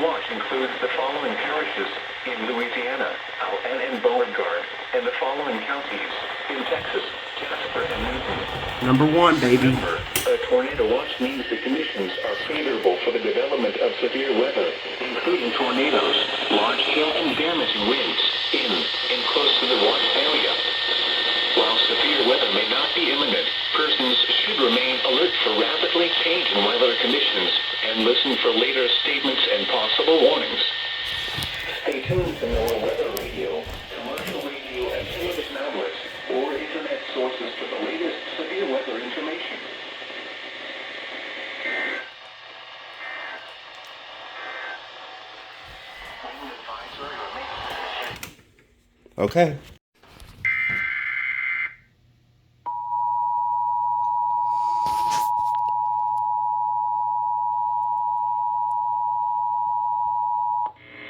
watch includes the following parishes in Louisiana, Allen and Beauregard, and the following counties in Texas, Jasper and Newton. Number 1, baby. Remember, a tornado watch means the conditions are favorable for the development of severe weather, including tornadoes, large hail and damaging winds in and close to the watch area. While severe weather may not be imminent, persons should remain alert for rapidly changing weather conditions and listen for later statements and possible warnings. Stay tuned to NOAA Weather Radio, commercial radio and television outlets, or internet sources for the latest severe weather information. Okay.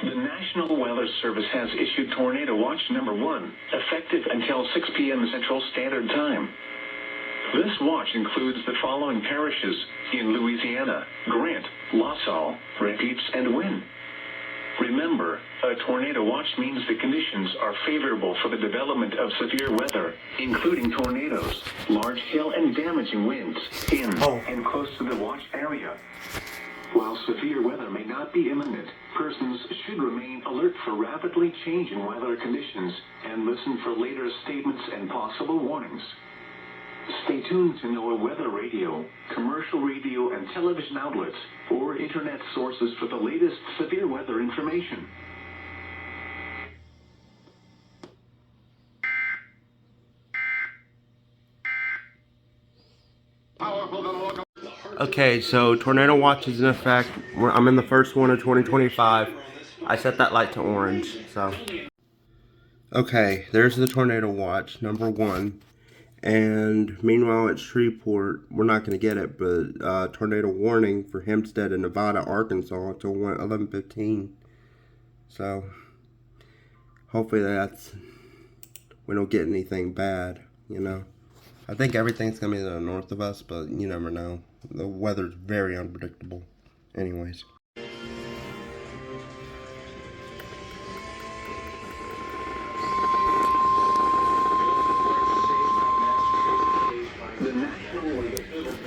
The National Weather Service has issued Tornado Watch number 1, effective until 6 p.m. Central Standard Time. This watch includes the following parishes in Louisiana: Grant, LaSalle, Rapides, and Wynne. Remember, a tornado watch means the conditions are favorable for the development of severe weather, including tornadoes, large hail and damaging winds in and close to the watch area. While severe weather may not be imminent, persons should remain alert for rapidly changing weather conditions and listen for later statements and possible warnings. Stay tuned to NOAA Weather Radio, commercial radio and television outlets, or internet sources for the latest severe weather information. Okay, so tornado watch is in effect. I'm in the first one of 2025. I set that light to orange, so. Okay, there's the tornado watch, number 1. And meanwhile at Shreveport, we're not going to get it, but tornado warning for Hempstead and Nevada, Arkansas until 11:15. So, hopefully we don't get anything bad, you know. I think everything's going to be to the north of us, but you never know. The weather's very unpredictable. Anyways. The National Weather Service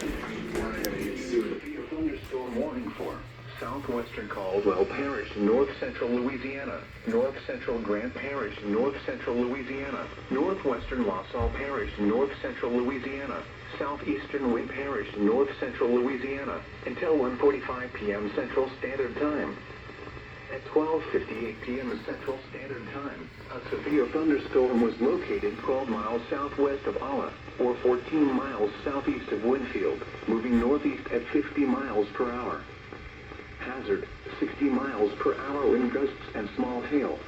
issued a thunderstorm warning for southwestern Caldwell Parish, north central Louisiana, north central Grant Parish, north central Louisiana, northwestern LaSalle Parish, north central Louisiana, southeastern Wynne Parish, north central Louisiana, until 1:45 p.m. Central Standard Time. At 12:58 p.m. Central Standard Time, a severe thunderstorm was located 12 miles southwest of Alla, or 14 miles southeast of Winfield, moving northeast at 50 miles per hour. Hazard, 60 miles per hour wind gusts and small hail.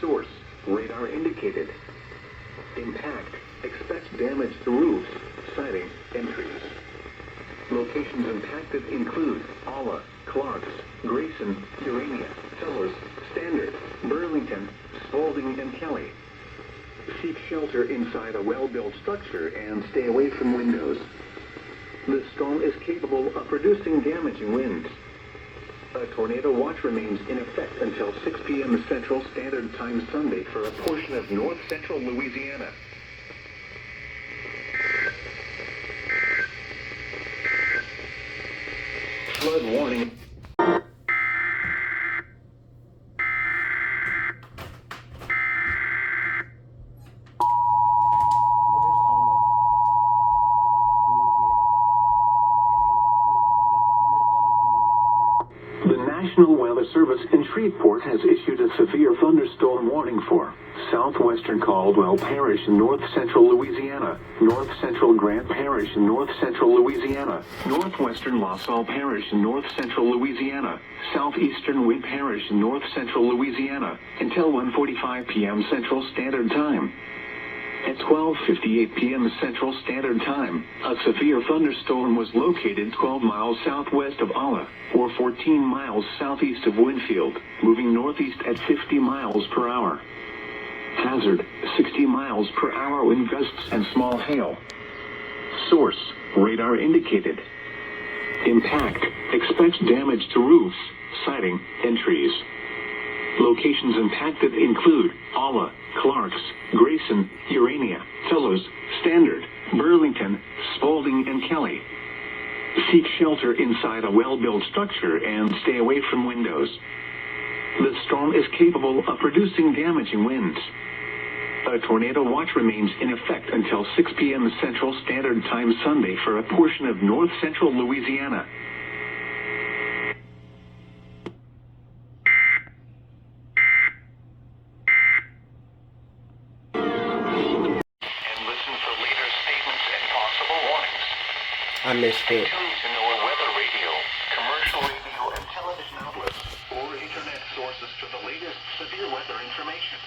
Source, radar indicated. Impact, expect damage to roofs, siding, and trees. Locations impacted include Alla, Clarks, Grayson, Urania, Tellers, Standard, Burlington, Spalding, and Kelly. Seek shelter inside a well-built structure and stay away from windows. The storm is capable of producing damaging winds. A tornado watch remains in effect until 6 p.m. Central Standard Time Sunday for a portion of north central Louisiana. Flood warning. The National Weather Service in Shreveport has issued a severe thunderstorm warning for southwestern Caldwell Parish, north central Louisiana, north central Grant Parish, north central Louisiana, northwestern LaSalle Parish, north central Louisiana, southeastern Wynne Parish, north central Louisiana, until 1:45 p.m. Central Standard Time. At 12:58 p.m. Central Standard Time, a severe thunderstorm was located 12 miles southwest of Alla, or 14 miles southeast of Winfield, moving northeast at 50 miles per hour. Hazard, 60 miles per hour wind gusts and small hail. Source, radar indicated. Impact, expect damage to roofs, siding, and trees. Locations impacted include Alla, Clarks, Grayson, Urania, Fellows, Standard, Burlington, Spalding, and Kelly. Seek shelter inside a well-built structure and stay away from windows. The storm is capable of producing damaging winds. A tornado watch remains in effect until 6 p.m. Central Standard Time Sunday for a portion of north central Louisiana. And listen for later statements and possible warnings. I missed it. Tune to NOAA weather radio, commercial radio and television outlets, or internet sources for the latest severe weather information.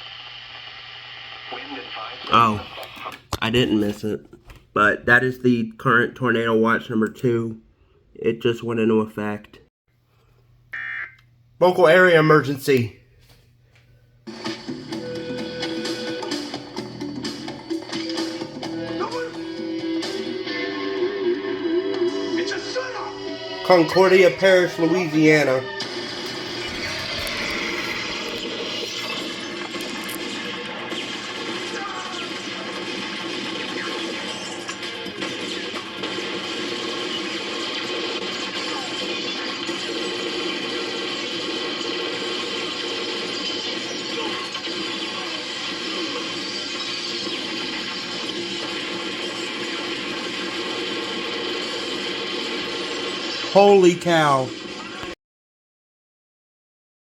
Wind advisory. Oh, I didn't miss it. But that is the current tornado watch number 2. It just went into effect. Local area emergency. It's a setup! Concordia Parish, Louisiana. Holy cow.